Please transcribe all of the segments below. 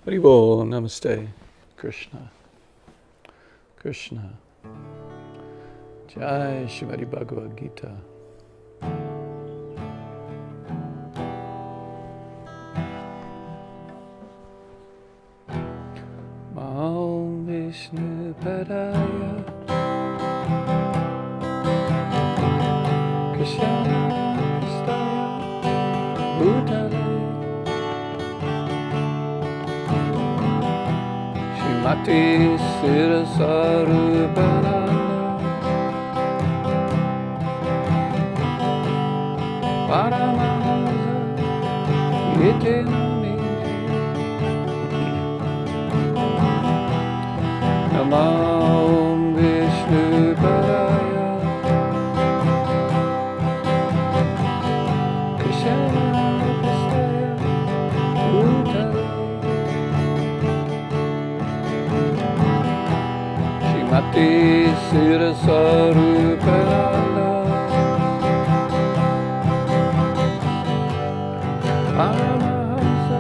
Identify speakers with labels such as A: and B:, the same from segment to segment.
A: Haribo, Namaste, Krishna, Krishna, Jai Shrimadi Bhagavad Gita. Om Vishnu Padaya Krishna Staya Bhutale Shrimati Sirasarubhananda Paramahansa Iti Namine Namo Vishnu Padaya Krishna Staya Bhutale Shrimati Sirasarubhananda Paramahansa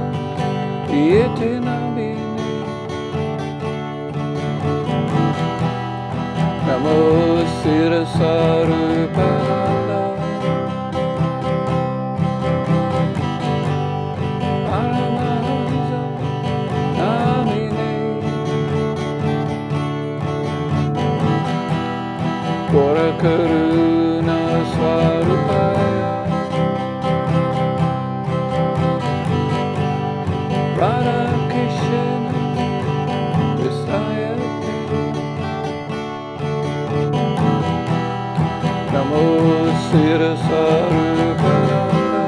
A: Iti Namine Namo Sirasarubhananda Paramahansa Namine Gora Karuna Swarupaya Radha Krishna Visayate Namo Sirasarubhananda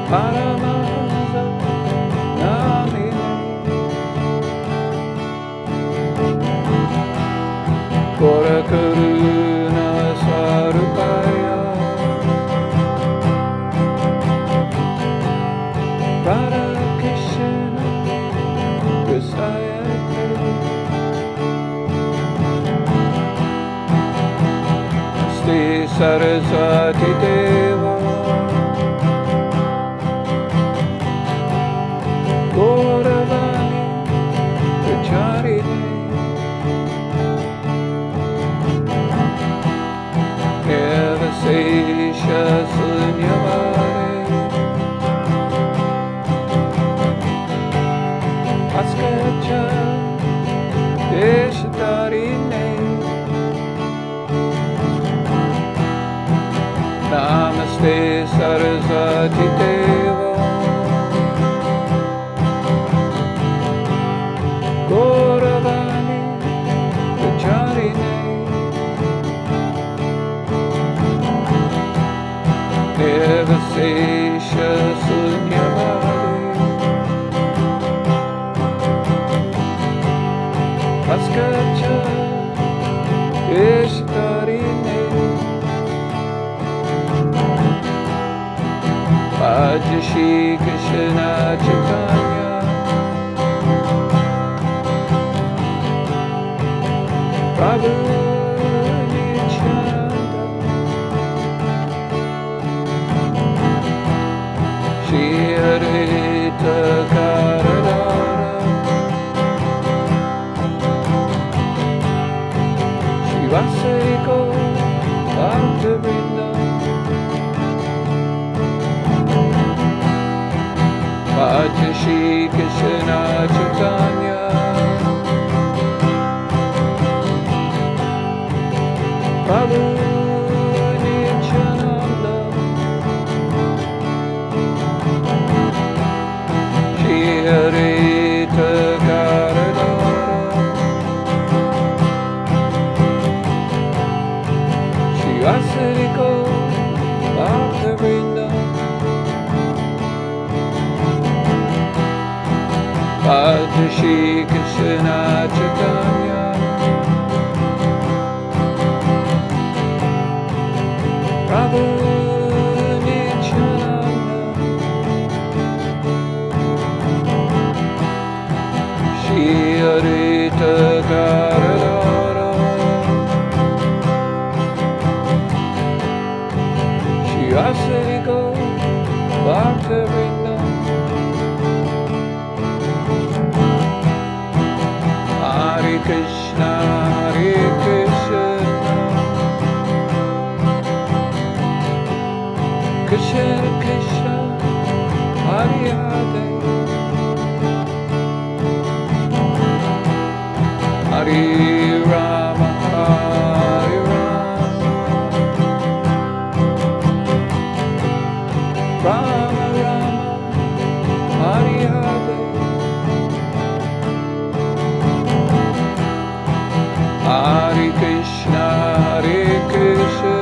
A: Paramahansa Namine Gora Karuna Swarupaya Radha Krishna Visayate Namaste Saraswati Deva Gauravani Pracharine Devasesha Sunyavare Askacha Deshatarine Namaste Saraswati Deva Gauravani Pracharine Devasesha Sunyavare Askacha Deshatarine Ajashi Krishna Chaitanya Prabhu Nityananda Shri Advaita Gadadhara Shri Vasiko Bhaktivinoda Ajashi Krishna Chaitanya Prabhu Nityananda Shri Advaita Gadadhara Shri Vasiko Bhaktivinoda Ajashi Krishna Chaitanya Prabhu Nityananda Shri Advaita Gadadhara Shri Vasiko Bhaktivinoda Hare Krishna Hare Krishna Krishna Krishna Hare Hare Hare Rama Hare Rama Rama Rama Hare Hare Hare Krishna Hare Krishna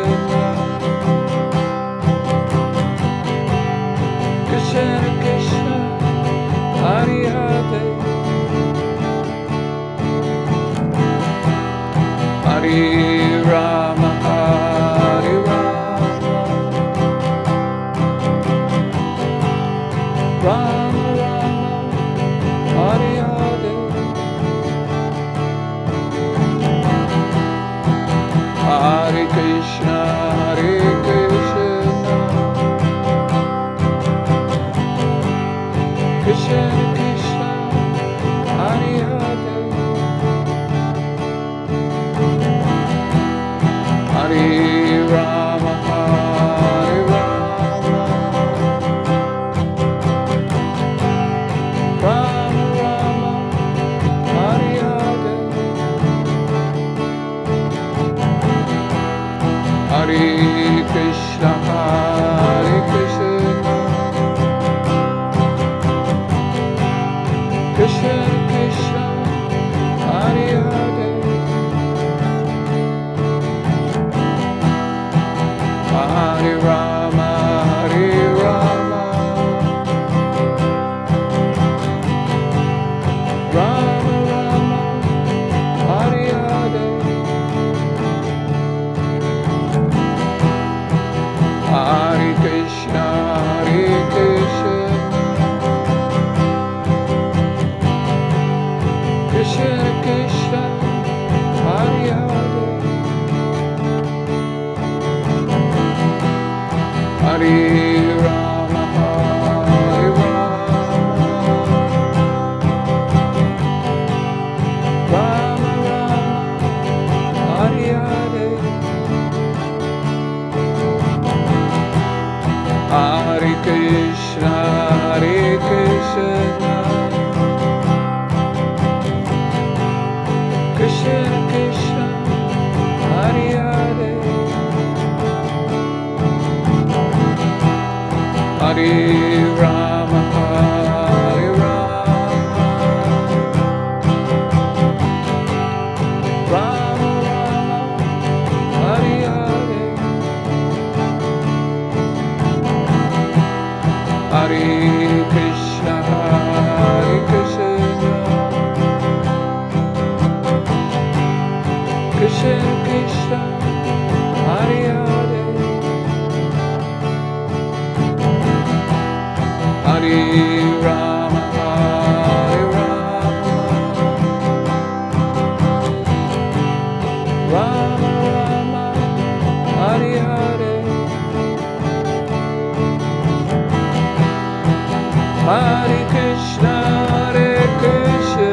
A: Krishna Krishna Hare Hare Hare Rama Hare Rama Rama Rama Hare Hare Hare Krishna Hare Krishna Krishna Krishna Hare Hare Hare Rama Hare Rama Rama Rama Hare Hare Hare Krishna Hare Krishna Krishna Krishna Hare Hare Hare Rama Hare Rama Rama Rama Hare Hare Hare Krishna Hare Krishna Krishna Krishna Hare Hare Hare Rama Hare Rama Rama Rama Hare Hare Hare Krishna Hare Krishna Krishna Krishna Hare Hare Hare Rama Hare Rama Rama Rama Hare Hare Hare Krishna Hare Krishna Krishna Krishna Hare Hare Hare Rama Hare Rama Rama Rama Hare Hare Hare Krishna Hare Krishna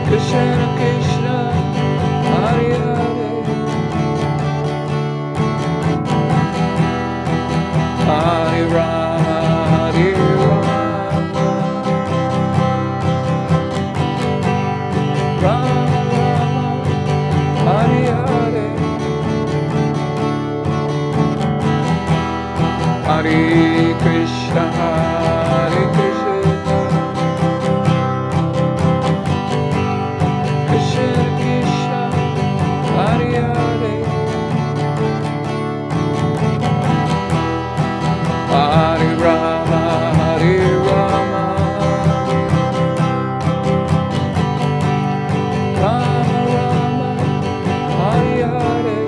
A: Krishna Krishna Hare Hare Hare Rama Hare Rama Rama Rama Hare Hare Hare Krishna Hare Krishna Krishna Krishna Hare Hare Hare Rama Hare Rama Rama Rama Hare Hare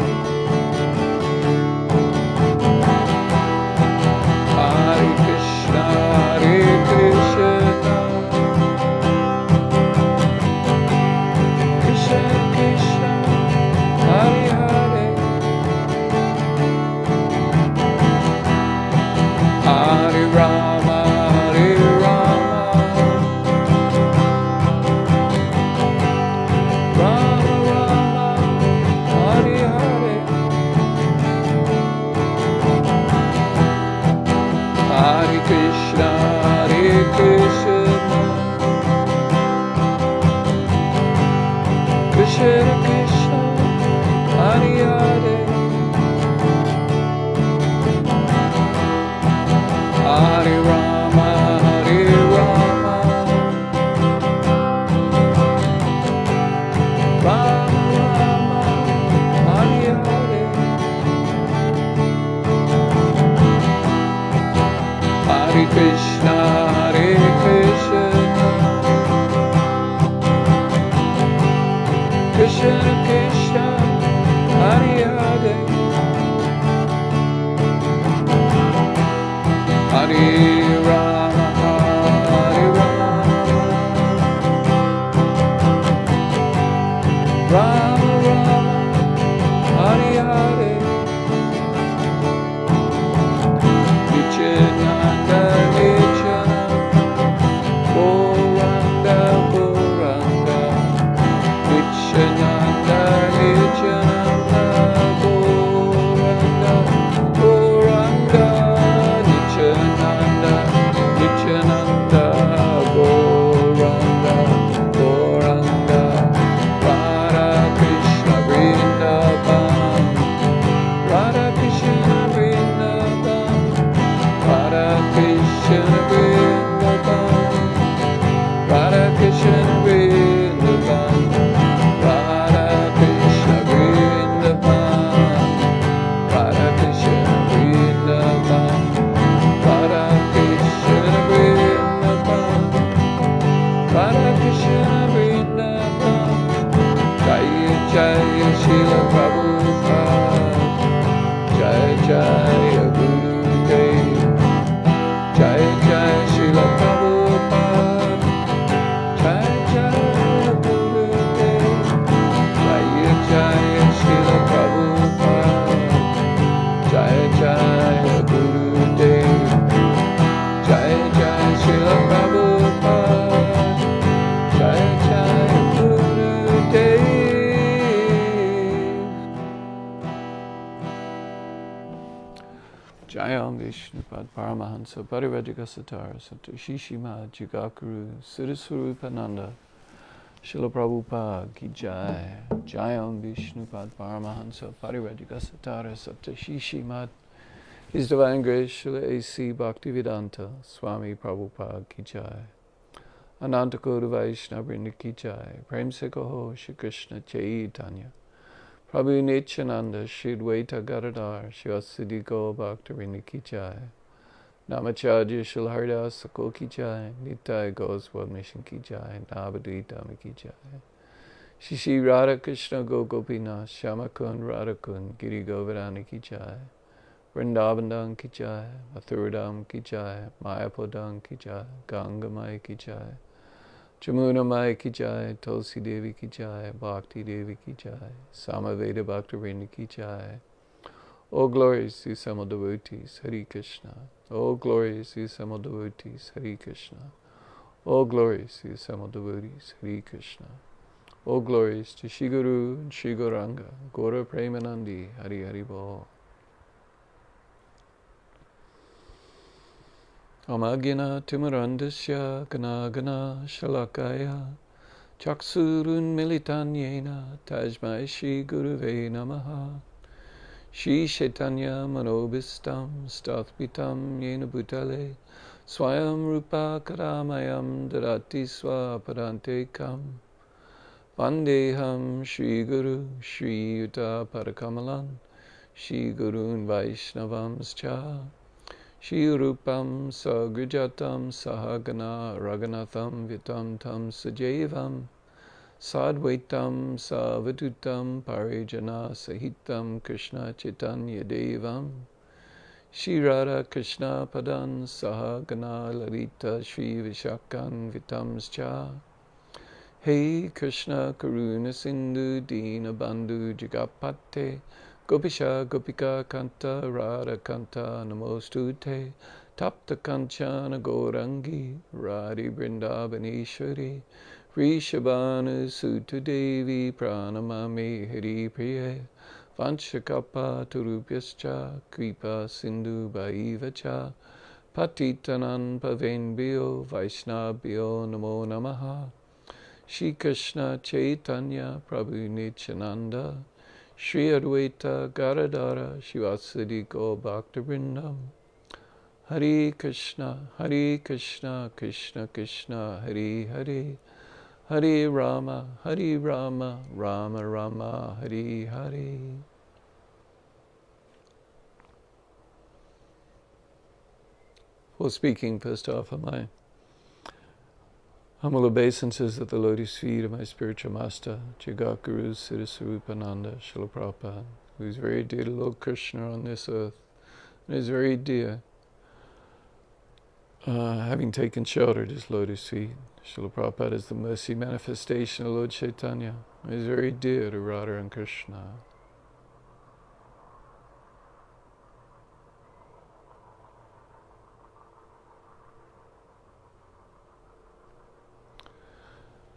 A: Hare Krishna Krishna, Hare Krishna, Krishna Krishna, Hare Hare, Hare Rama, Hare Rama, Rama Rama, Hare Hare, Nityananda, Nityananda, Gauranga, Gauranga, Nityananda, Nityananda, Gauranga, Gauranga, Nityananda, Nityananda, Gauranga, Gauranga, Radha Krishna Vrindavan, Radha Krishna Vrindavan, Radha Krishna Vrindavan, Radha Krishna Vrindavan, Radha Krishna Vrindavan, Radha Krishna Vrindavan, Radha Krishna Vrindavan, Radha Krishna Vrindavan, Jaya Jaya Srila Prabhupada, Jaya Jaya Gurudev, Jaya Jaya Srila Prabhupada, Jaya Jaya Gurudev, Jaya Jaya Srila Prabhupada, Jaya Jaya Gurudev, Jaya Jaya Srila Prabhupada, Jaya Jaya Gurudev. Jayam Vishnupad Paramahansa Parivrajakasatar Satashishima Jigakuru Siddhaswarupananda Srila Prabhupada Ki Jai. Jayam Vishnupad Paramahansa Parivrajakasatar Satashishima His Divine Grace Srila A.C. Bhaktivedanta Swami Prabhupada Ki Jai. Ananta Koda Vaishnava Vrinda Ki Jai. Prem Se Kaho Shri Krishna Chaitanya Prabhu Nityananda, Shri Dvaita Gadadhar, Shivasadi Gaur Bhaktivinoda Ki Jai. Namacharya Shri Haridas Sakol Ki Jai, Nitai Goswami Mission Ki Jai, Navadvita Ki Jai. Shri Shri Radha Krishna Gopinath, Shamakun Radhakun, Giri Govardhana Ki Jai. Vrindavandam Ki Jai, Mathuradam Ki Jai, Mayapodam Ki Jai, Gangamai Ki Jai. Jamuna Mai Ki Jai, Tulsi Devi Ki Jai, Bhakti Devi Ki Jai, Samaveda Bhaktivinoda Ki Jai. O glorious Susamal devotees, Hare Krishna. O glorious Susamal devotees, Hare Krishna. O glorious Susamal devotees, Hare Krishna. O glorious to Shri Guru and Shri Gauranga, Gaura Premanandi, Hari Hari Bol. Amagina Timarandasya Gana Gana Shalakaya Chaksurun Militanyena Tajmai Shri Guruve Namaha Shri Chaitanya Manobhistam Stathpitam Yena Bhutale Swayam Rupa Karamayam Dadati Swapadantekam Vandeham Shri Guru Shri Yuta Parakamalan Shri Gurun Vaishnavamscha Shri Rupam Sagrijatam Sahagana Raghunatham Vitam Tam Sajevam Sadvaitam Savatutam Parijana Sahitam Krishna Chaitanya Devam Shri Radha Krishna Padan Sahagana Lalita Shri Vishakan Vitamscha Hey Krishna Karuna Sindhu Dina Bandhu Jagapate Gopisha Gopika Kanta Radha Kanta Namostute Tapta Kanchana Gaurangi Radhi Vrindavaneshwari Vrishabhanu Sutta Devi Pranamami Hari Priye Vanshakapa Turupyascha Kripa Sindhu Bhaivacha Patitanam Pavenbhyo Vaishnabhyo Namo Namaha Shri Krishna Chaitanya Prabhu Nityananda Shri Advaita Gadadhara Shivasadi Gaur Bhaktivinoda Hare Krishna Krishna Krishna Hare Hare Hare Rama Rama Rama Hare Hare. For speaking first off of my humble obeisances at the lotus feet of my spiritual master, Jagakuru Siddhasarupananda Srila Prabhupada, who is very dear to Lord Krishna on this earth, and is very dear, having taken shelter at his lotus feet. Srila Prabhupada is the mercy manifestation of Lord Chaitanya, and is very dear to Radha and Krishna.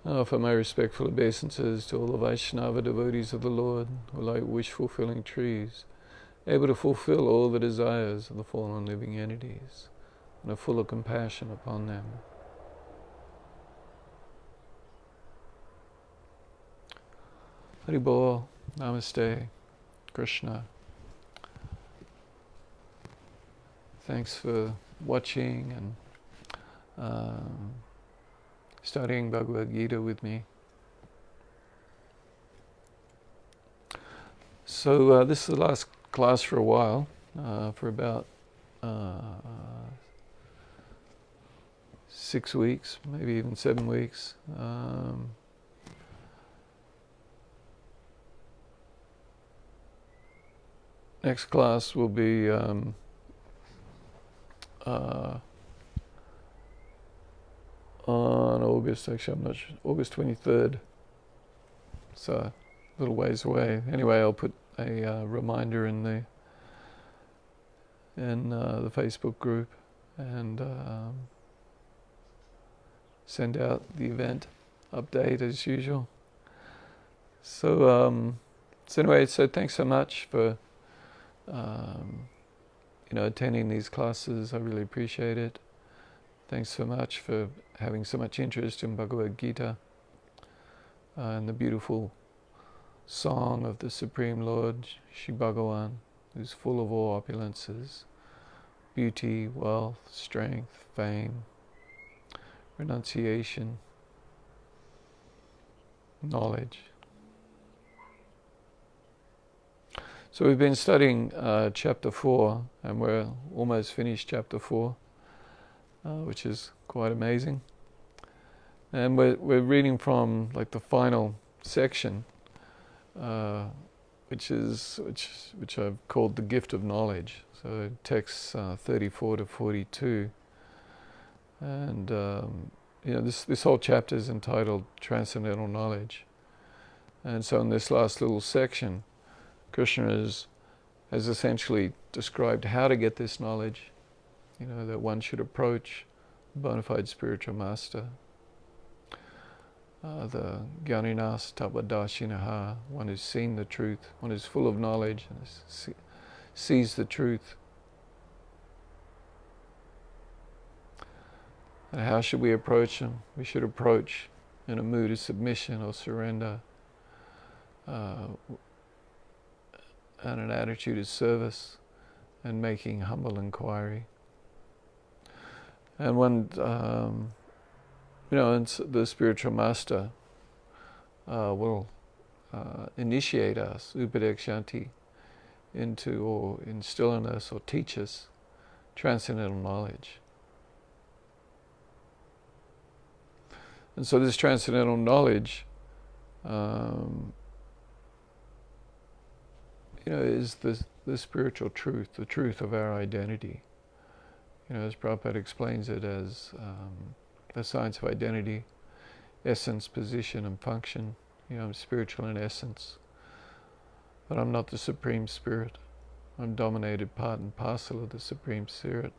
A: I offer my respectful obeisances to all the Vaishnava devotees of the Lord, who are like wish-fulfilling trees, able to fulfill all the desires of the fallen living entities, and are full of compassion upon them. Haribol, Namaste, Krishna. Thanks for watching and studying Bhagavad Gita with me. So this is the last class for a while, for about 6 weeks, maybe even 7 weeks. Next class will be on August, actually I'm not sure, August 23rd, so a little ways away. Anyway, I'll put a reminder in the Facebook group and send out the event update as usual. So anyway, so thanks so much for attending these classes. I really appreciate it. Thanks so much for having so much interest in Bhagavad Gita and the beautiful song of the Supreme Lord, Shri Bhagavan, who's full of all opulences, beauty, wealth, strength, fame, renunciation, knowledge. So we've been studying chapter 4, and we're almost finished chapter 4. Which is quite amazing, and we're reading from like the final section, which I've called the gift of knowledge. So texts 34 to 42, and this whole chapter is entitled Transcendental Knowledge. And so in this last little section, Krishna has essentially described how to get this knowledge. That one should approach a bona fide spiritual master, the Gyaninas Tapadashinaha, one who's seen the truth, one who's full of knowledge and sees the truth. And how should we approach him? We should approach in a mood of submission or surrender, and an attitude of service and making humble inquiry. And when, the spiritual master will initiate us, upadekshanti, into or instill in us or teach us transcendental knowledge. And so this transcendental knowledge, is the spiritual truth, the truth of our identity. As Prabhupada explains it as the science of identity, essence, position, and function. I'm spiritual in essence, but I'm not the Supreme Spirit. I'm dominated part and parcel of the Supreme Spirit.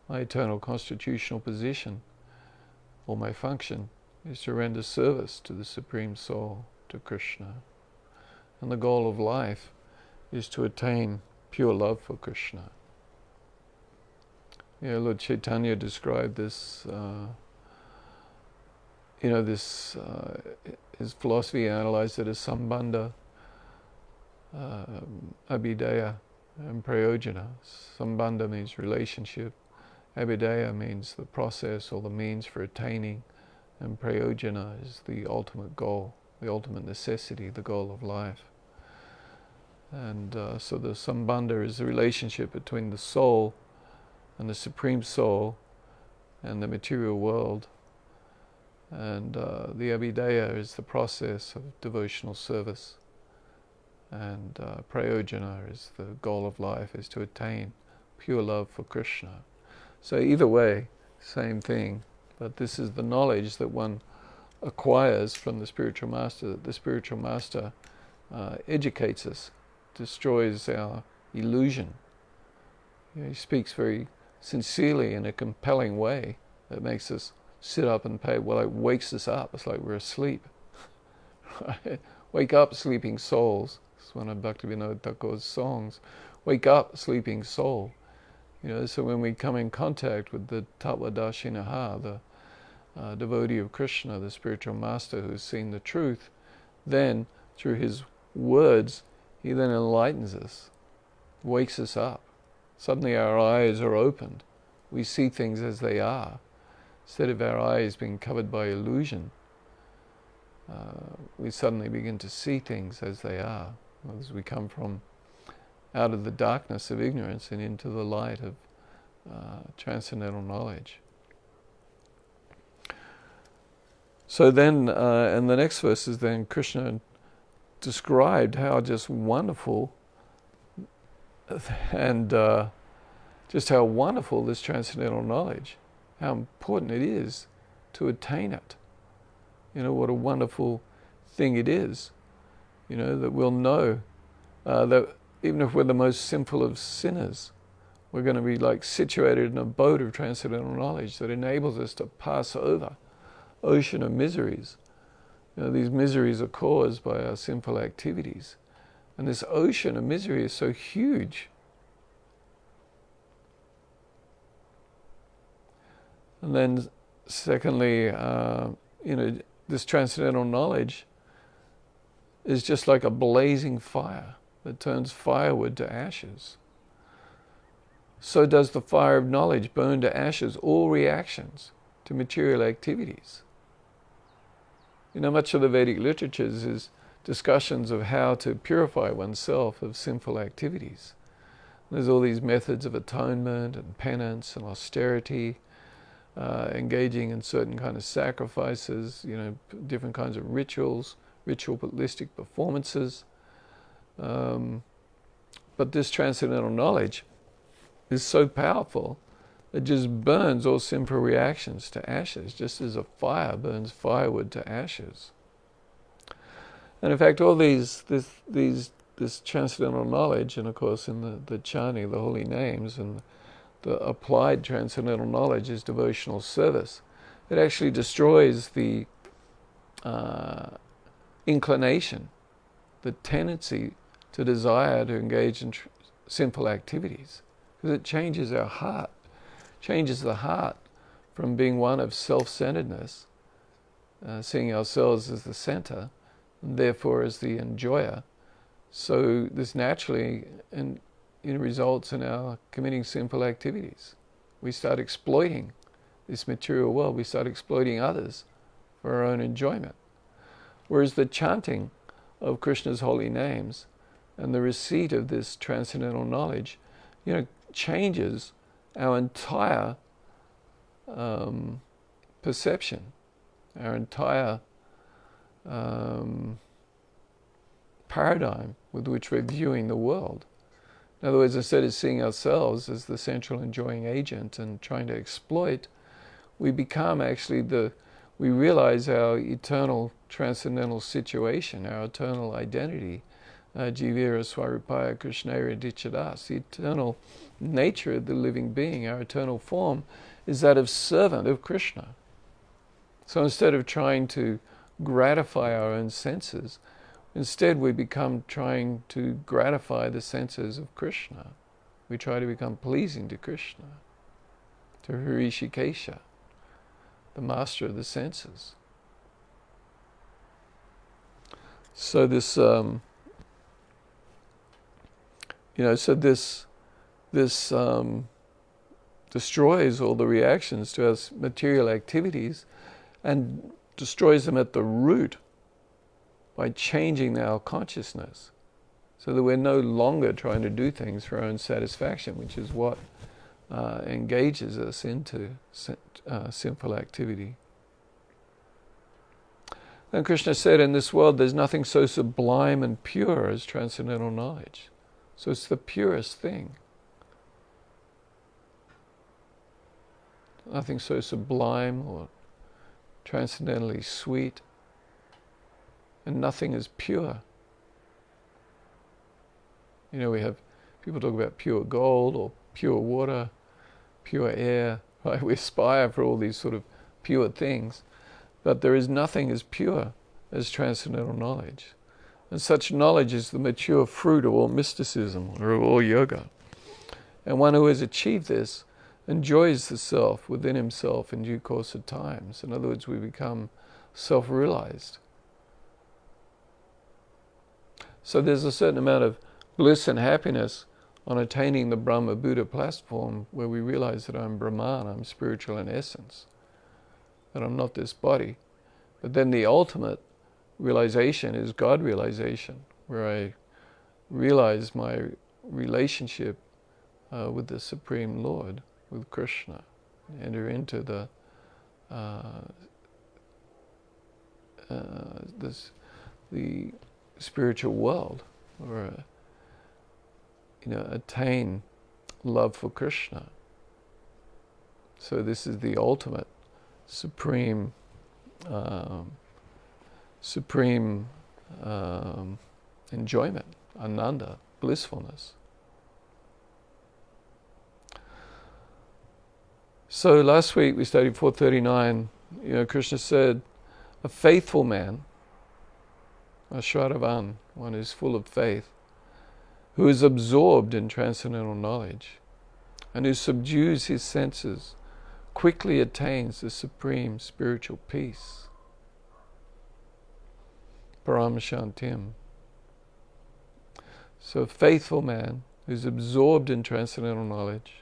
A: My eternal constitutional position, or my function, is to render service to the Supreme Soul, to Krishna. And the goal of life is to attain pure love for Krishna. Lord Chaitanya described this, his philosophy analyzed it as sambandha, abhidaya, and prayojana. Sambandha means relationship, abhidaya means the process or the means for attaining, and prayojana is the ultimate goal, the ultimate necessity, the goal of life. And so the sambandha is the relationship between the soul and the Supreme Soul and the material world. And the Abhideya is the process of devotional service. And Prayojana is the goal of life, is to attain pure love for Krishna. So either way, same thing. But this is the knowledge that one acquires from the spiritual master, that the spiritual master educates us, destroys our illusion. He speaks very sincerely in a compelling way that makes us sit up and pay. Well, it wakes us up. It's like we're asleep. Right? Wake up, sleeping souls. It's one of Bhaktivinoda Thakur's songs. Wake up, sleeping soul. So when we come in contact with the Tattvadashinaha, the devotee of Krishna, the spiritual master who has seen the truth, then through his words, he then enlightens us, wakes us up. Suddenly our eyes are opened. We see things as they are. Instead of our eyes being covered by illusion, we suddenly begin to see things as they are, as we come from out of the darkness of ignorance and into the light of transcendental knowledge. So then, in the next verses, then Krishna described how just wonderful and just how wonderful this transcendental knowledge, how important it is to attain it. What a wonderful thing it is, that we'll know that even if we're the most sinful of sinners, we're going to be like situated in a boat of transcendental knowledge that enables us to pass over ocean of miseries. These miseries are caused by our sinful activities. And this ocean of misery is so huge. And then secondly, this transcendental knowledge is just like a blazing fire that turns firewood to ashes. So does the fire of knowledge burn to ashes all reactions to material activities. Much of the Vedic literatures is discussions of how to purify oneself of sinful activities. There's all these methods of atonement and penance and austerity, engaging in certain kind of sacrifices, different kinds of ritualistic performances. But this transcendental knowledge is so powerful, it just burns all sinful reactions to ashes, just as a fire burns firewood to ashes. And in fact, all this transcendental knowledge, and of course in the chanting, the holy names, and the applied transcendental knowledge is devotional service. It actually destroys the inclination, the tendency to desire to engage in sinful activities, because it changes our heart, changes the heart from being one of self-centeredness, seeing ourselves as the center, and therefore as the enjoyer. So this naturally results in our committing sinful activities. We start exploiting this material world. We start exploiting others for our own enjoyment. Whereas the chanting of Krishna's holy names and the receipt of this transcendental knowledge, changes our entire perception, our entire paradigm with which we're viewing the world. In other words, instead of seeing ourselves as the central enjoying agent and trying to exploit, we become actually we realize our eternal transcendental situation, our eternal identity, Jivira Swarupaya Krishnaya Dichadas, the eternal nature of the living being, our eternal form, is that of servant of Krishna. So instead of trying to gratify our own senses, instead we become trying to gratify the senses of Krishna. We try to become pleasing to Krishna, to Hrishikesha, the master of the senses. So this this destroys all the reactions to our material activities and destroys them at the root by changing our consciousness, so that we're no longer trying to do things for our own satisfaction, which is what engages us into sinful activity. Then Krishna said, in this world there's nothing so sublime and pure as transcendental knowledge. So it's the purest thing. Nothing so sublime or transcendently sweet, and nothing is pure. You know, we have people talk about pure gold or pure water, pure air, right? We aspire for all these sort of pure things, but there is nothing as pure as transcendental knowledge. And such knowledge is the mature fruit of all mysticism or of all yoga. And one who has achieved this enjoys the self within himself in due course of times. In other words, we become self-realized. So there's a certain amount of bliss and happiness on attaining the Brahma Buddha platform, where we realize that I'm Brahman, I'm spiritual in essence, that I'm not this body. But then the ultimate realization is God realization, where I realize my relationship with the Supreme Lord, with Krishna, enter into the spiritual world, or attain love for Krishna. So this is the ultimate supreme enjoyment, ananda, blissfulness. So last week we studied 439. Krishna said, a faithful man, a Shraddhavan, one who's full of faith, who is absorbed in transcendental knowledge, and who subdues his senses, quickly attains the supreme spiritual peace. Param Shantim. So a faithful man who's absorbed in transcendental knowledge,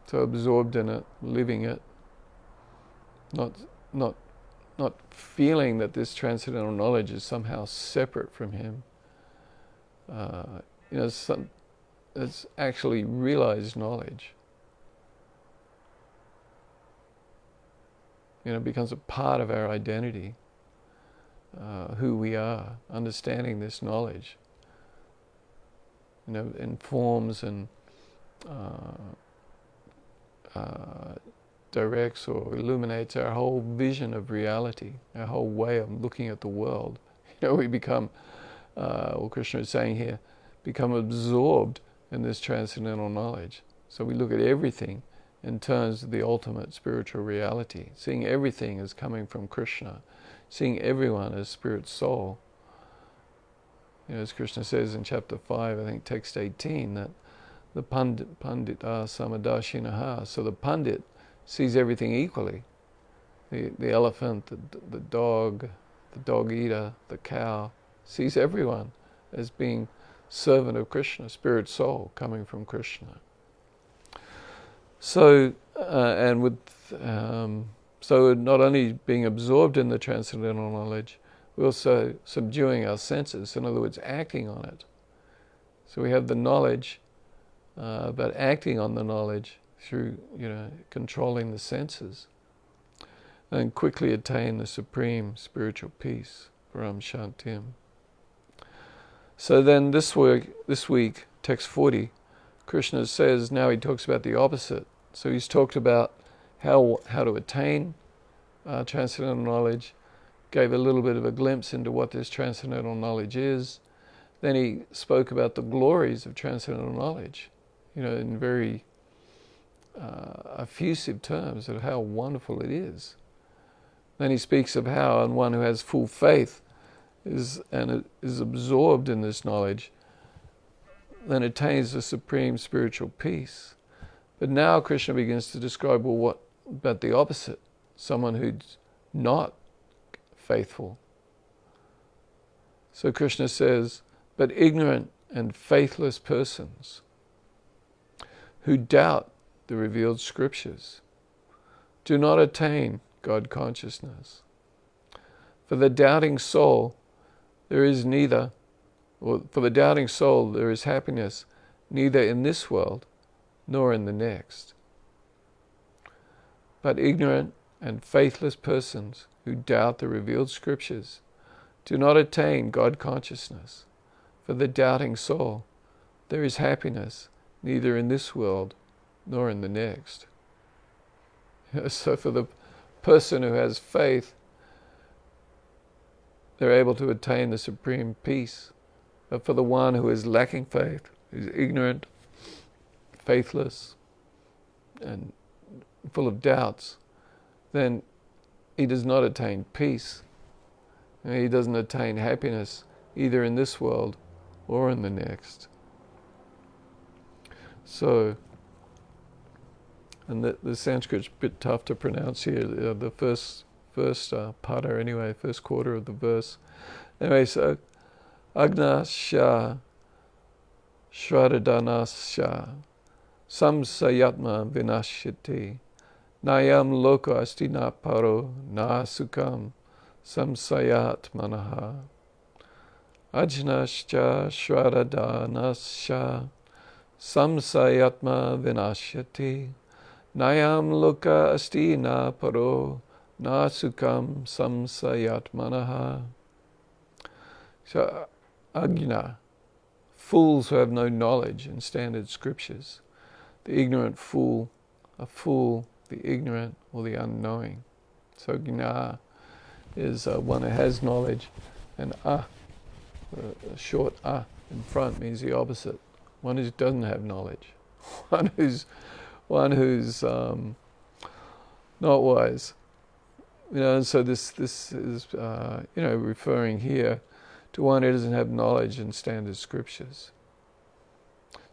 A: so absorbed in it, living it, not feeling that this transcendental knowledge is somehow separate from him. It's actually realized knowledge. It becomes a part of our identity, who we are. Understanding this knowledge, informs and directs or illuminates our whole vision of reality, our whole way of looking at the world. We become, what Krishna is saying here, become absorbed in this transcendental knowledge. So we look at everything in terms of the ultimate spiritual reality, seeing everything as coming from Krishna, seeing everyone as spirit soul. As Krishna says in chapter 5, I think text 18, that the pandita samadashinaha, so the pandit sees everything equally. The elephant, the dog eater, the cow, sees everyone as being servant of Krishna, spirit soul coming from Krishna. So, so not only being absorbed in the transcendental knowledge, we're also subduing our senses, in other words, acting on it. So we have the knowledge, but acting on the knowledge through, controlling the senses, and quickly attain the supreme spiritual peace, Param Shantim. So then this week, text 40, Krishna says, now he talks about the opposite. So he's talked about how to attain transcendental knowledge, gave a little bit of a glimpse into what this transcendental knowledge is. Then he spoke about the glories of transcendental knowledge, in very effusive terms of how wonderful it is. Then he speaks of how one who has full faith is absorbed in this knowledge, then attains the supreme spiritual peace. But now Krishna begins to describe, what about the opposite? Someone who's not faithful. So Krishna says, but ignorant and faithless persons who doubt the revealed scriptures do not attain God consciousness. For the doubting soul there is neither, or for the doubting soul, there is happiness neither in this world nor in the next. But ignorant and faithless persons who doubt the revealed scriptures do not attain God consciousness. For the doubting soul, there is happiness neither in this world nor in the next. So for the person who has faith, they're able to attain the supreme peace. But for the one who is lacking faith, who's ignorant, faithless, and full of doubts, then he does not attain peace. And he doesn't attain happiness either in this world or in the next. So, and the Sanskrit's a bit tough to pronounce here. The first pada anyway, first quarter of the verse. Anyway, so Agnasya Shradanasya Samsayatma Vinashyati Nayam Loka Asti Na Paro Na Sukam Samsayat Manaha Ajnasya Shradanasya Samsayatma Vinashyati Nayam Loka Asti Na Paro Na Sukam Samsayat Manaha. So, Ajna, fools who have no knowledge in standard scriptures. The ignorant fool, a fool, the ignorant, or the unknowing. So Gna is one who has knowledge, and a short in front means the opposite. One who doesn't have knowledge. One who's not wise. And so this is referring here to one who doesn't have knowledge in standard scriptures.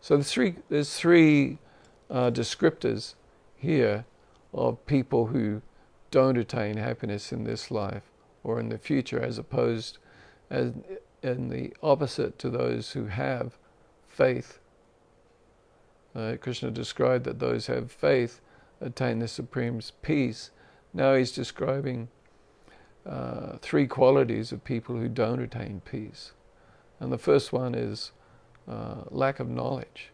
A: So there's three descriptors here of people who don't attain happiness in this life or in the future, as opposed as in the opposite to those who have faith. Krishna described that those who have faith attain the supreme peace. Now he's describing three qualities of people who don't attain peace. And the first one is lack of knowledge.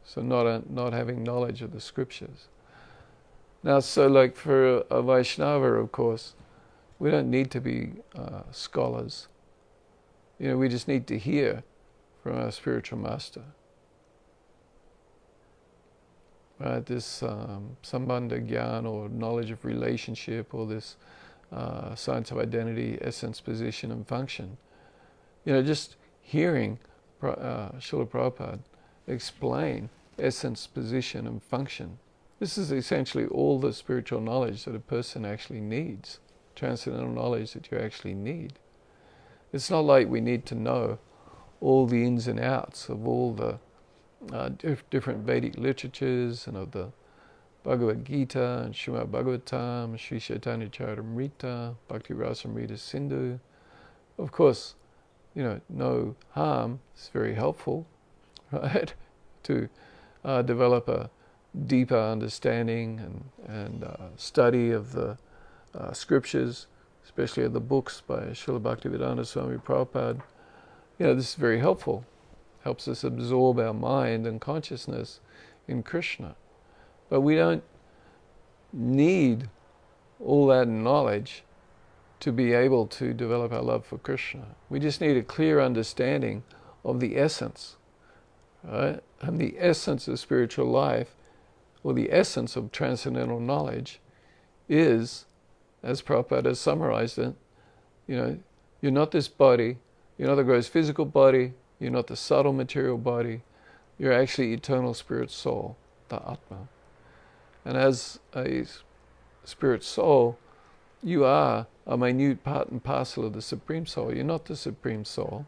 A: So not having knowledge of the scriptures. Now, so like for a Vaishnava, of course, we don't need to be scholars. We just need to hear from our spiritual master. Right, this sambandha gyan, or knowledge of relationship, or this science of identity, essence, position, and function. Just hearing Srila Prabhupada explain essence, position, and function. This is essentially all the spiritual knowledge that a person actually needs, transcendental knowledge that you actually need. It's not like we need to know all the ins and outs of all the different Vedic literatures and of the Bhagavad Gita and Srimad Bhagavatam, Sri Chaitanya Charitamrita, Bhakti Rasamrita Sindhu. Of course, no harm. It's very helpful, right, to develop a deeper understanding and study of the scriptures, especially of the books by Srila Bhaktivedanta Swami Prabhupada. This is very helpful. Helps us absorb our mind and consciousness in Krishna. But we don't need all that knowledge to be able to develop our love for Krishna. We just need a clear understanding of the essence, right? And the essence of spiritual life, or the essence of transcendental knowledge, is, as Prabhupada has summarized it, you're not this body, you're not the gross physical body, you're not the subtle material body, you're actually eternal spirit soul, the Atma. And as a spirit soul, you are a minute part and parcel of the Supreme Soul. You're not the Supreme Soul,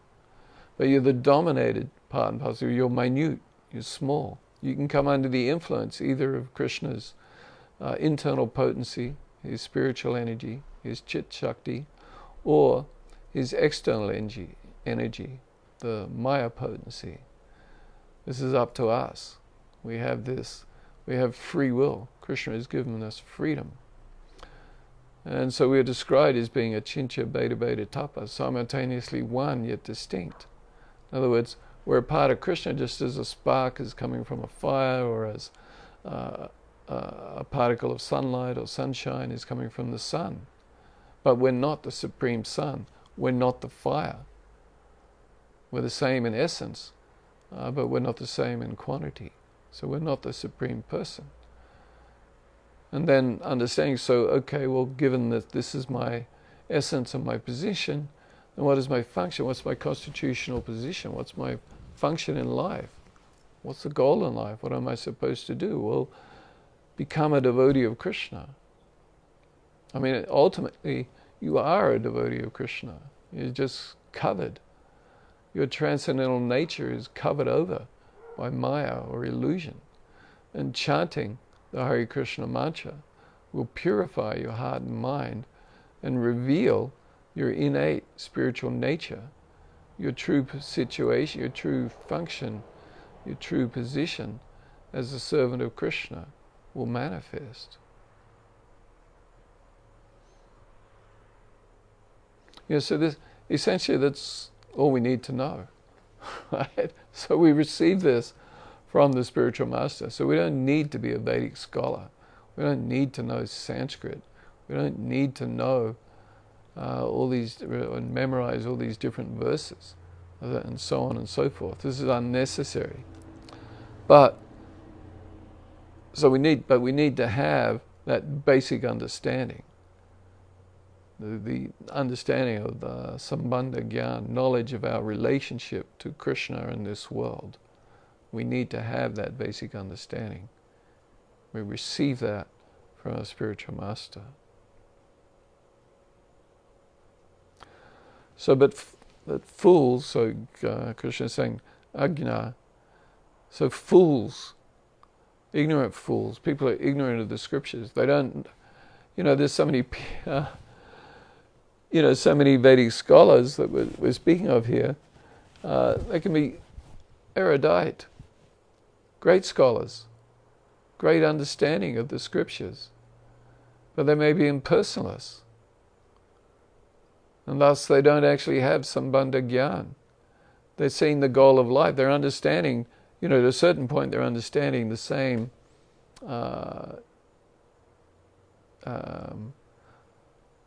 A: but you're the dominated part and parcel. You're minute, you're small. You can come under the influence either of Krishna's internal potency, his spiritual energy, his Chit Shakti, or his external energy, the Maya potency. This is up to us. We have free will. Krishna has given us freedom. And so we are described as being a chincha beta beta tapa, simultaneously one yet distinct. In other words, we're a part of Krishna just as a spark is coming from a fire, or as a particle of sunlight or sunshine is coming from the sun. But we're not the Supreme Sun. We're not the fire. We're the same in essence, but we're not the same in quantity. So we're not the Supreme Person. And then understanding, so, okay, well, given that this is my essence and my position, then what is my function? What's my constitutional position? What's my function in life? What's the goal in life? What am I supposed to do? Well, become a devotee of Krishna. I mean, ultimately, you are a devotee of Krishna. You're just covered. Your transcendental nature is covered over by Maya or illusion. And chanting the Hare Krishna mantra will purify your heart and mind and reveal your innate spiritual nature, your true situation, your true function, your true position as a servant of Krishna will manifest. So this, essentially that's all we need to know, right? So we receive this from the spiritual master. So we don't need to be a Vedic scholar. We don't need to know Sanskrit. We don't need to know all these and memorize all these different verses and so on and so forth. This is unnecessary. But we need to have that basic understanding. The understanding of the Sambandha Gyan, knowledge of our relationship to Krishna in this world. We need to have that basic understanding. We receive that from our spiritual master. So, but fools, so Krishna is saying, Ajna, so fools, ignorant fools, people are ignorant of the scriptures. They don't, there's so many, so many Vedic scholars that we're speaking of here. They can be erudite, great scholars, great understanding of the scriptures, but they may be impersonalists, and thus they don't actually have Sambandha Gyan. They're seeing the goal of life. They're understanding, at a certain point they're understanding the same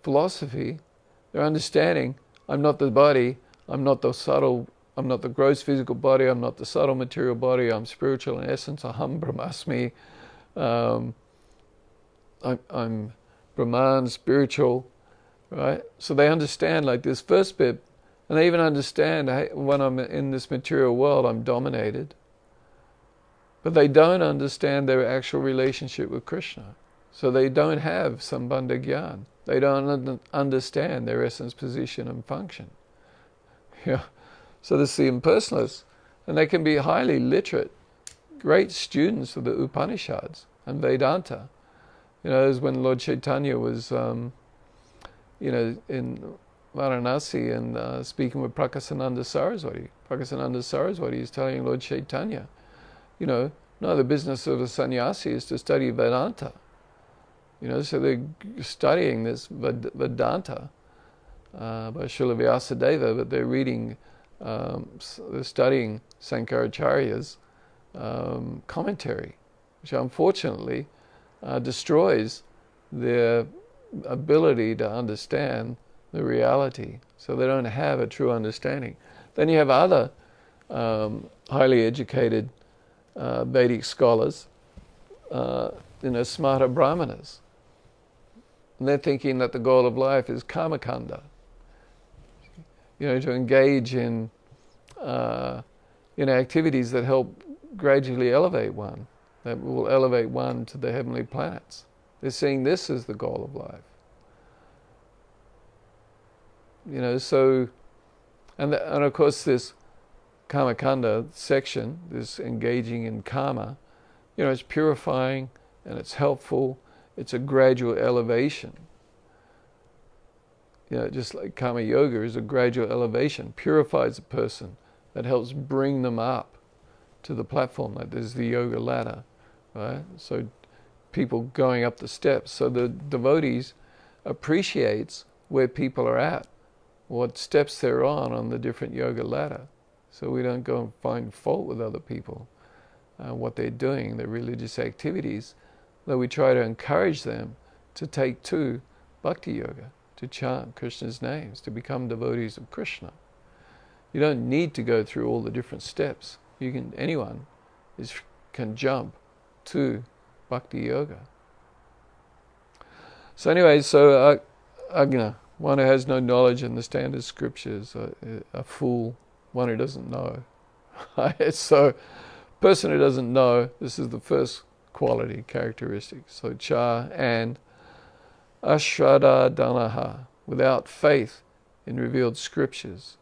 A: philosophy. They're understanding, I'm not the body, I'm not the gross physical body, I'm not the subtle material body, I'm spiritual in essence, aham brahmasmi. I'm Brahman, spiritual, right? So they understand like this first bit, and they even understand, hey, when I'm in this material world, I'm dominated. But they don't understand their actual relationship with Krishna. So they don't have Sambandha Gyan. They don't understand their essence, position, and function. So this is the impersonalists, and they can be highly literate, great students of the Upanishads and Vedanta. As when Lord Chaitanya was, in Varanasi and speaking with Prakasananda Saraswati. Prakasananda Saraswati is telling Lord Chaitanya, no, the business of a sannyasi is to study Vedanta. So they're studying this Vedanta by Srila Vyasadeva, but they're reading, they're studying Sankaracharya's commentary, which unfortunately destroys their ability to understand the reality. So they don't have a true understanding. Then you have other highly educated Vedic scholars, smarta brahmanas. And they're thinking that the goal of life is karmakanda. To engage in activities that help gradually elevate one, that will elevate one to the heavenly planets. They're seeing this as the goal of life. So, and of course this karmakanda section, this engaging in karma, it's purifying and it's helpful. It's a gradual elevation. Just like karma yoga is a gradual elevation, purifies a person, that helps bring them up to the platform. Like there's the yoga ladder, right? So people going up the steps. So the devotees appreciates where people are at, what steps they're on the different yoga ladder. So we don't go and find fault with other people, what they're doing, their religious activities, though we try to encourage them to take to bhakti yoga, to chant Krishna's names, to become devotees of Krishna. You don't need to go through all the different steps. Anyone can jump to bhakti yoga. So anyway, one who has no knowledge in the standard scriptures, a fool, one who doesn't know. So, person who doesn't know, this is the first quality, characteristic. So cha and ashraddha danaha, without faith in revealed scriptures,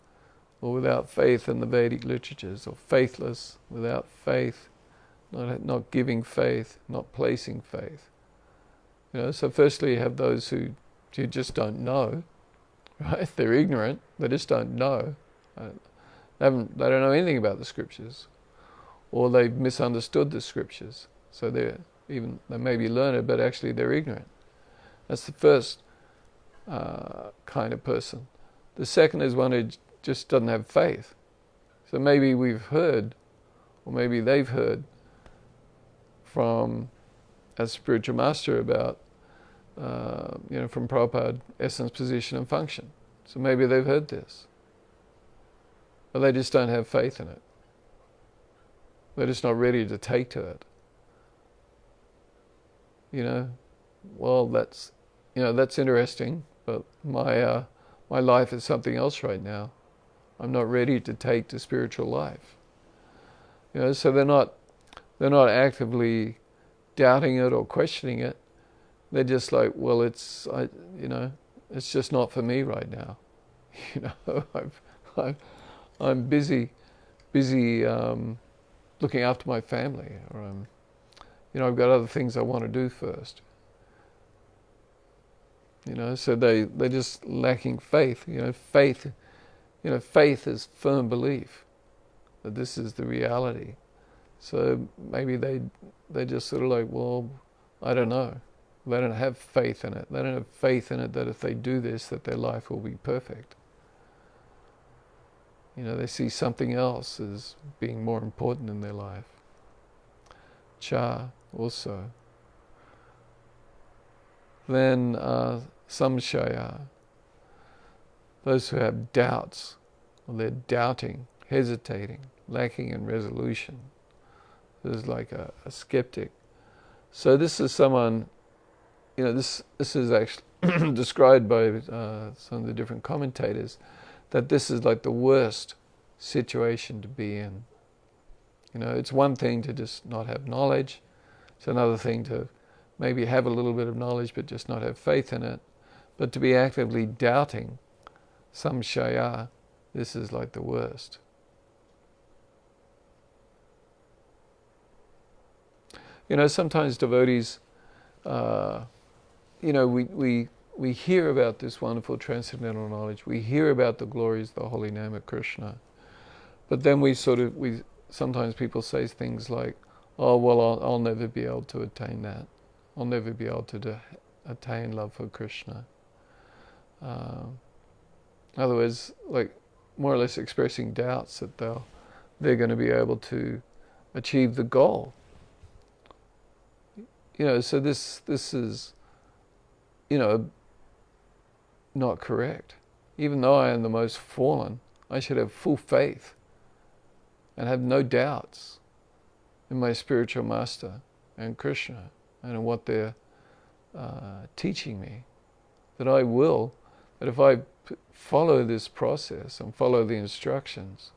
A: or without faith in the Vedic literatures, or faithless, without faith, not giving faith, not placing faith. So firstly you have those who just don't know, right? They're ignorant, they just don't know. They don't know anything about the scriptures, or they've misunderstood the scriptures. So they may be learned, but actually they're ignorant. That's the first kind of person. The second is one who just doesn't have faith. So maybe we've heard, or maybe they've heard from a spiritual master about, from Prabhupada, essence, position and function. So maybe they've heard this, but they just don't have faith in it. They're just not ready to take to it. Well, that's interesting, but my life is something else right now. I'm not ready to take to spiritual life. So they're not actively doubting it or questioning it. They're just like, well, it's just not for me right now. I'm busy looking after my family, or I've got other things I want to do first. So they're just lacking faith. Faith is firm belief that this is the reality. So maybe they just sort of like, well, I don't know. They don't have faith in it. They don't have faith in it that if they do this, that their life will be perfect. They see something else as being more important in their life. Cha also. Then samshaya, those who have doubts, or they're doubting, hesitating, lacking in resolution. This is like a skeptic. So this is someone, this is actually described by some of the different commentators, that this is like the worst situation to be in. It's one thing to just not have knowledge. It's another thing to maybe have a little bit of knowledge but just not have faith in it. But to be actively doubting, samshaya, this is like the worst. Sometimes devotees, we hear about this wonderful transcendental knowledge. We hear about the glories of the holy name of Krishna. But then sometimes people say things like, oh, well, I'll never be able to attain that. I'll never be able to attain love for Krishna. In other words, like more or less expressing doubts that they're going to be able to achieve the goal. So this is, not correct. Even though I am the most fallen, I should have full faith and have no doubts in my spiritual master and Krishna and in what they're teaching me. That if I follow this process and follow the instructions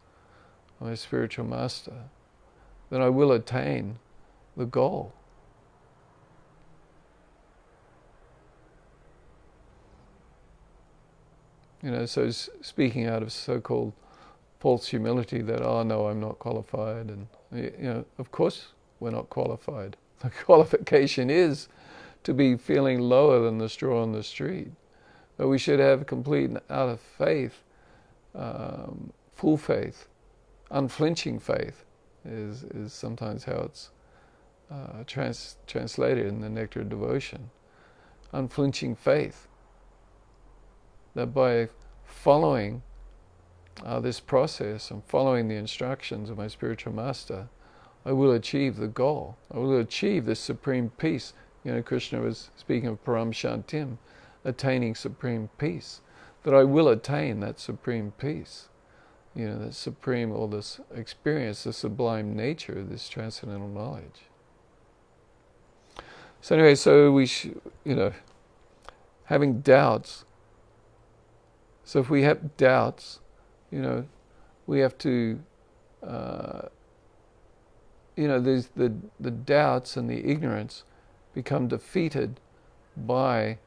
A: of my spiritual master, then I will attain the goal. So speaking out of so-called false humility that, oh no, I'm not qualified, and of course we're not qualified. The qualification is to be feeling lower than the straw on the street. But we should have complete and utter faith, full faith, unflinching faith is sometimes how it's translated in the Nectar of Devotion. Unflinching faith that by following this process and following the instructions of my spiritual master, I will achieve the goal. I will achieve this supreme peace. Krishna was speaking of Param Shantim, attaining supreme peace. That I will attain that supreme peace. That supreme, or this experience, the sublime nature of this transcendental knowledge. So anyway, we having doubts. So if we have doubts, we have to, there's the doubts and the ignorance become defeated by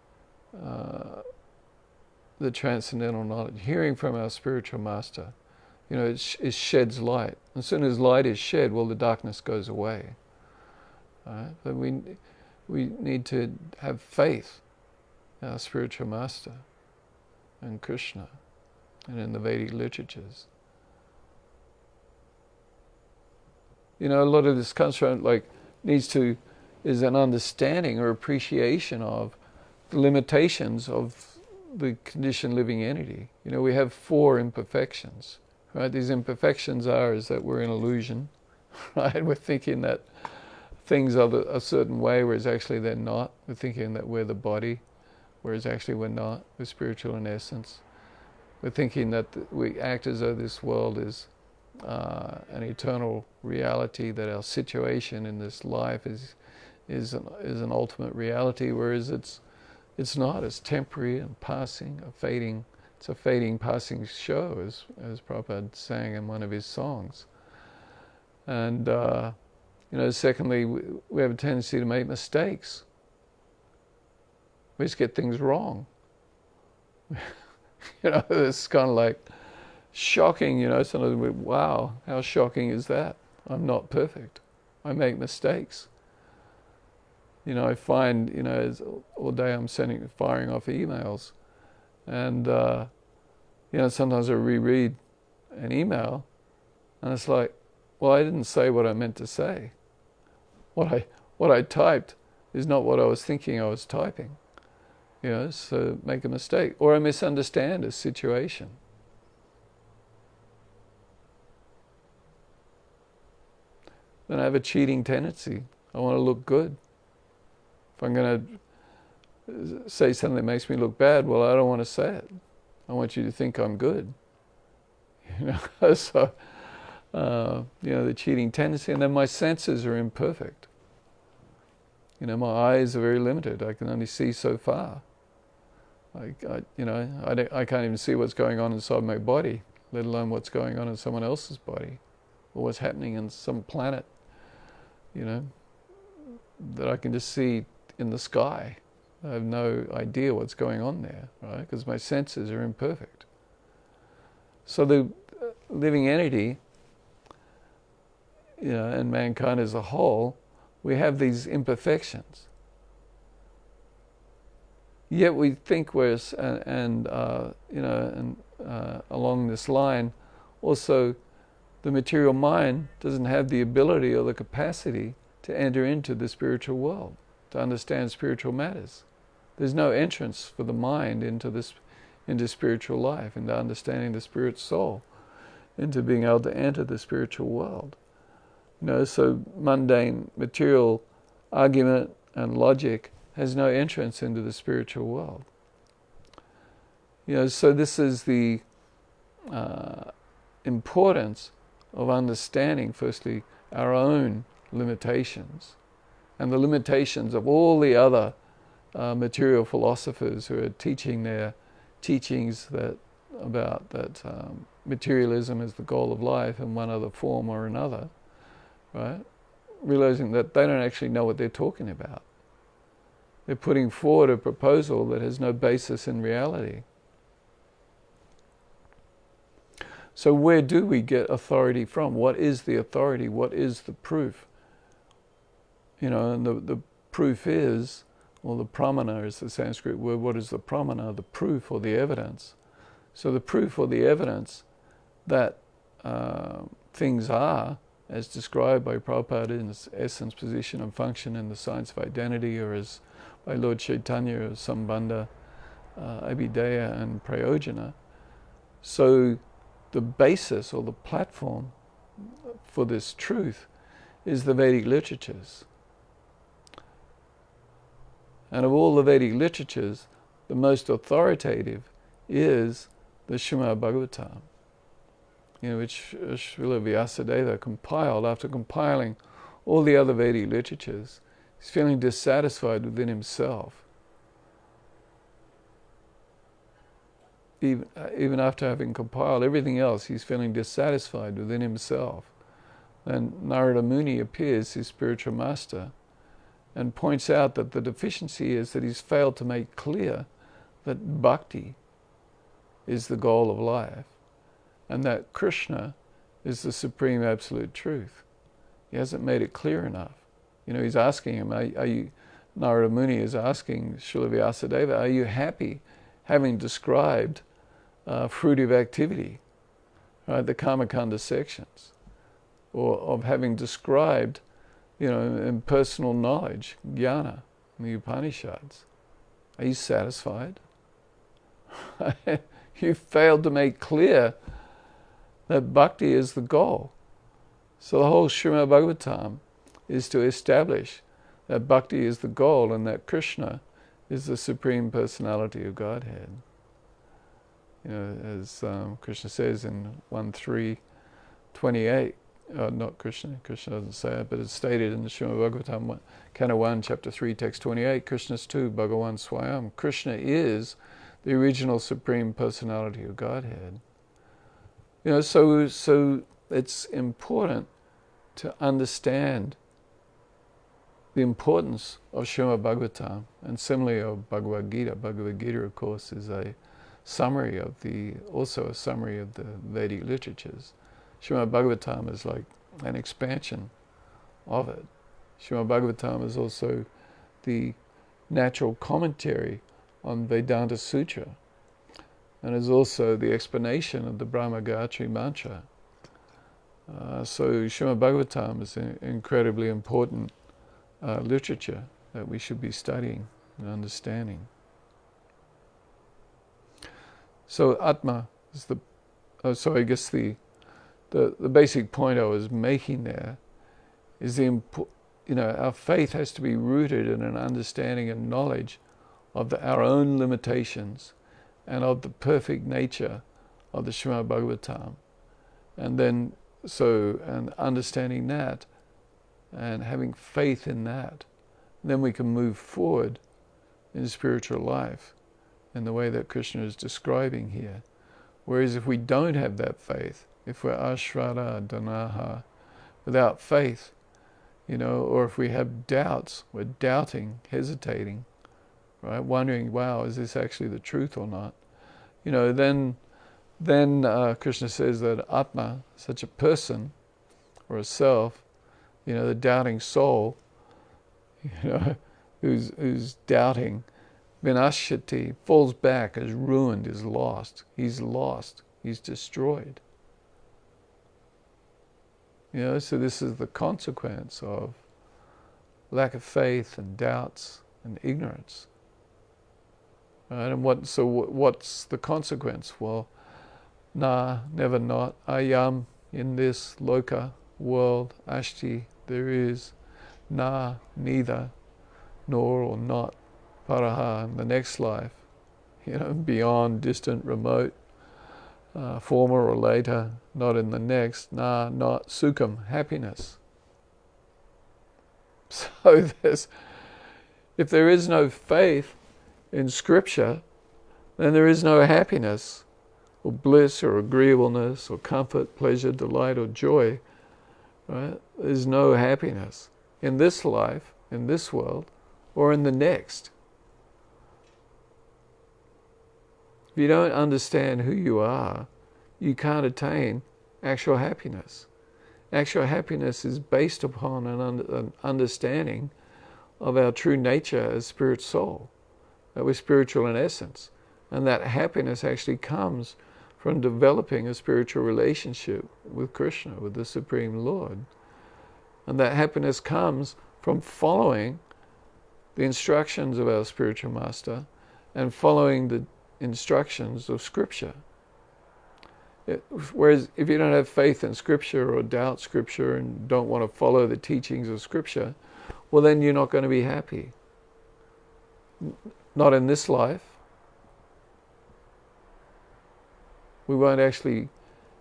A: the transcendental knowledge. Hearing from our spiritual master, it sheds light. As soon as light is shed, the darkness goes away. Right? But we need to have faith in our spiritual master and Krishna and in the Vedic literatures. A lot of this comes from, is an understanding or appreciation of the limitations of the conditioned living entity. We have 4 imperfections, right? These imperfections is that we're in illusion, right? We're thinking that things are a certain way, whereas actually they're not. We're thinking that we're the body, whereas actually we're not. We're spiritual in essence. We're thinking that we act as though this world is an eternal reality, that our situation in this life is an ultimate reality, whereas it's not. It's temporary and passing, it's a fading, passing show, as Prabhupada sang in one of his songs. And secondly, we have a tendency to make mistakes. We just get things wrong. It's kind of like shocking, sometimes wow, how shocking is that? I'm not perfect. I make mistakes. I find, all day I'm firing off emails. And, sometimes I reread an email and it's like, well, I didn't say what I meant to say. What I typed is not what I was thinking I was typing. So make a mistake. Or I misunderstand a situation. Then I have a cheating tendency. I want to look good. If I'm going to say something that makes me look bad, well, I don't want to say it. I want you to think I'm good. So, the cheating tendency. And then my senses are imperfect. My eyes are very limited. I can only see so far. I can't even see what's going on inside my body, let alone what's going on in someone else's body, or what's happening in some planet, that I can just see in the sky. I have no idea what's going on there, right? Because my senses are imperfect. So the living entity, and mankind as a whole, we have these imperfections. Yet we think along this line, also the material mind doesn't have the ability or the capacity to enter into the spiritual world, to understand spiritual matters. There's no entrance for the mind into spiritual life, into understanding the spirit soul, into being able to enter the spiritual world. So mundane material argument and logic has no entrance into the spiritual world. So this is the importance of understanding, firstly, our own limitations and the limitations of all the other material philosophers who are teaching their teachings about materialism is the goal of life in one other form or another, right? Realizing that they don't actually know what they're talking about. They're putting forward a proposal that has no basis in reality. So where do we get authority from? What is the authority? What is the proof? And the proof is, or the pramana is the Sanskrit word. What is the pramana? The proof or the evidence. So the proof or the evidence that things are, as described by Prabhupada in its essence, position and function in the science of identity, or as by Lord Chaitanya or Sambandha Abhideya and Prayojana. So the basis or the platform for this truth is the Vedic literatures. And of all the Vedic literatures, the most authoritative is the Srimad Bhagavatam, which Srila Vyasadeva compiled. After compiling all the other Vedic literatures, he's feeling dissatisfied within himself. Even after having compiled everything else, he's feeling dissatisfied within himself. Then Narada Muni appears, his spiritual master, and points out that the deficiency is that he's failed to make clear that bhakti is the goal of life, and that Krishna is the supreme absolute truth. He hasn't made it clear enough. He's asking him, are you, Narada Muni is asking Srila Vyasadeva, are you happy having described fruitive activity, right, the Karmakanda sections, or of having described, in personal knowledge, jnana, in the Upanishads? Are you satisfied? You failed to make clear that bhakti is the goal. So the whole Srimad Bhagavatam is to establish that bhakti is the goal and that Krishna is the Supreme Personality of Godhead. As Krishna says in 1.3.28, not Krishna doesn't say it, but it's stated in the Srimad Bhagavatam, Canto 1, Chapter 3, Text 28, Krishna's 2, Bhagavan Swayam. Krishna is the original Supreme Personality of Godhead. So it's important to understand the importance of Srimad Bhagavatam, and similarly of Bhagavad Gita. Bhagavad Gita, of course, is a summary of the Vedic literatures. Srimad Bhagavatam is like an expansion of it. Srimad Bhagavatam is also the natural commentary on Vedanta Sutra, and is also the explanation of the Brahma Gayatri Mantra. So Srimad Bhagavatam is an incredibly important literature that we should be studying and understanding. So Atma is the basic point I was making there is our faith has to be rooted in an understanding and knowledge of our own limitations and of the perfect nature of the Srimad Bhagavatam. And understanding that and having faith in that, then we can move forward in spiritual life in the way that Krishna is describing here. Whereas if we don't have that faith, if we're ashrada danaha, without faith, or if we have doubts, we're doubting, hesitating, right, wondering, wow, is this actually the truth or not? Then Krishna says that Atma, such a person or a self, the doubting soul, who's doubting, vinashyati, falls back, is ruined, is lost. He's destroyed. So this is the consequence of lack of faith and doubts and ignorance. Right? And what's the consequence? Well, never not, ayam, in this loka, world, ashti, there is, neither, nor or not, paraha, in the next life, beyond, distant, remote, former or later, not in the next, not sukham, happiness. So if there is no faith in Scripture, then there is no happiness, or bliss, or agreeableness, or comfort, pleasure, delight, or joy. Right? There's no happiness in this life, in this world, or in the next. If you don't understand who you are, you can't attain actual happiness. Actual happiness is based upon an understanding of our true nature as spirit soul, that we're spiritual in essence, and that happiness actually comes from developing a spiritual relationship with Krishna, with the Supreme Lord. And that happiness comes from following the instructions of our spiritual master and following the instructions of Scripture. Whereas if you don't have faith in Scripture or doubt Scripture and don't want to follow the teachings of Scripture, well, then you're not going to be happy. Not in this life. We won't actually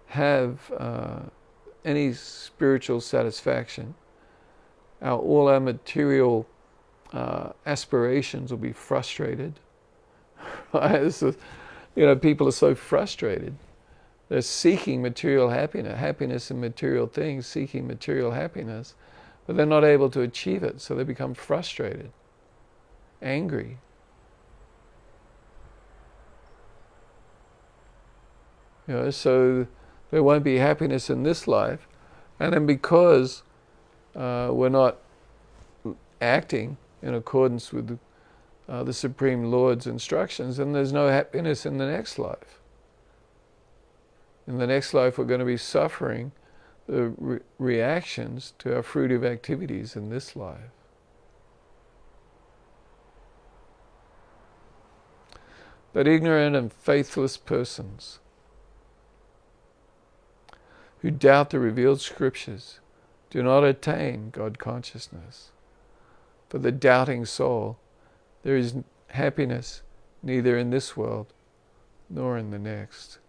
A: have any spiritual satisfaction. All our material aspirations will be frustrated. People are so frustrated. They're seeking material happiness in material things, seeking material happiness, but they're not able to achieve it, so they become frustrated, angry. So there won't be happiness in this life, and then because we're not acting in accordance with the Supreme Lord's instructions, then there's no happiness in the next life. In the next life, we're going to be suffering the reactions to our fruitive activities in this life. But ignorant and faithless persons who doubt the revealed scriptures do not attain God consciousness. For the doubting soul, there is happiness neither in this world nor in the next.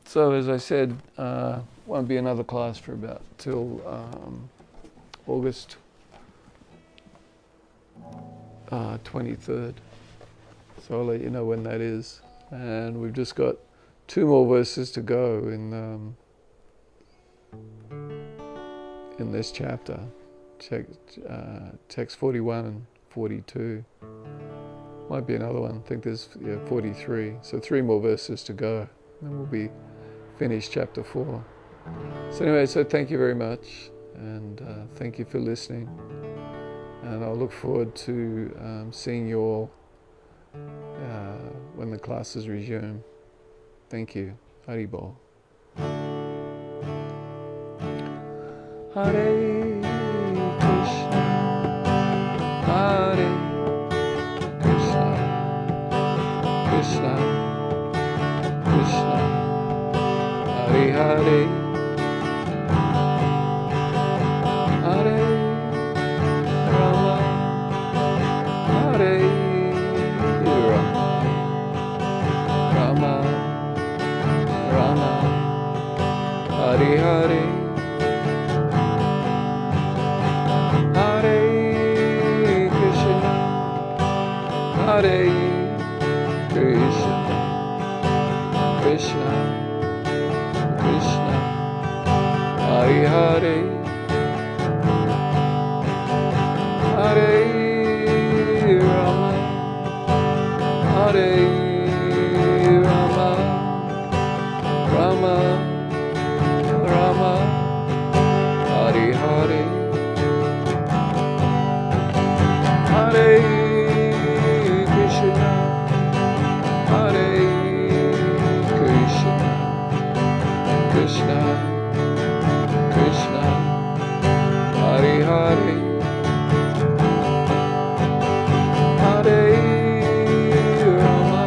A: So as I said, won't be another class for about till August 23rd. So I'll let you know when that is. And we've just got 2 more verses to go in this chapter. Text 41 and 42. Might be another one. I think there's 43. So 3 more verses to go. And we'll be finished chapter 4. So anyway, so thank you very much. And thank you for listening. And I'll look forward to seeing you all when the classes resume. Thank you. Haribol. Hare Krishna, Hare Krishna, Krishna, Krishna, Hare Hare, Hare Rama, Hare Rama, Rama Rama, Hare Hare, Hare Krishna, Hare Krishna, Krishna Krishna, Hare Hare, Hare Rama, Hare Rama, Rama Rama, Hare Hare, Hare Krishna, Hare Krishna, Krishna Krishna, Hare Hare, Hare Rama,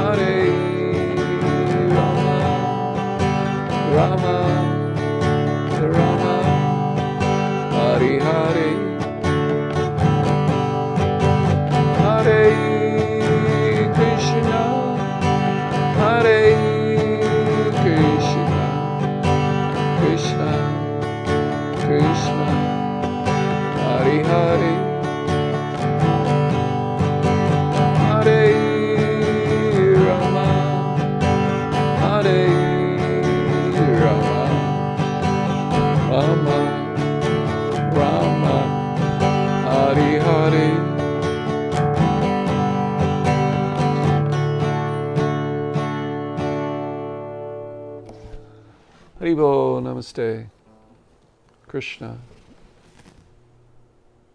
A: Hare Rama, Rama Rama, Hare Hare, Hare Krishna, Hare Krishna, Krishna Krishna, Hare Hare, Hare Rama, Hare Rama, Rama Rama, Hare Hare. Haribol, Namaste. Krishna.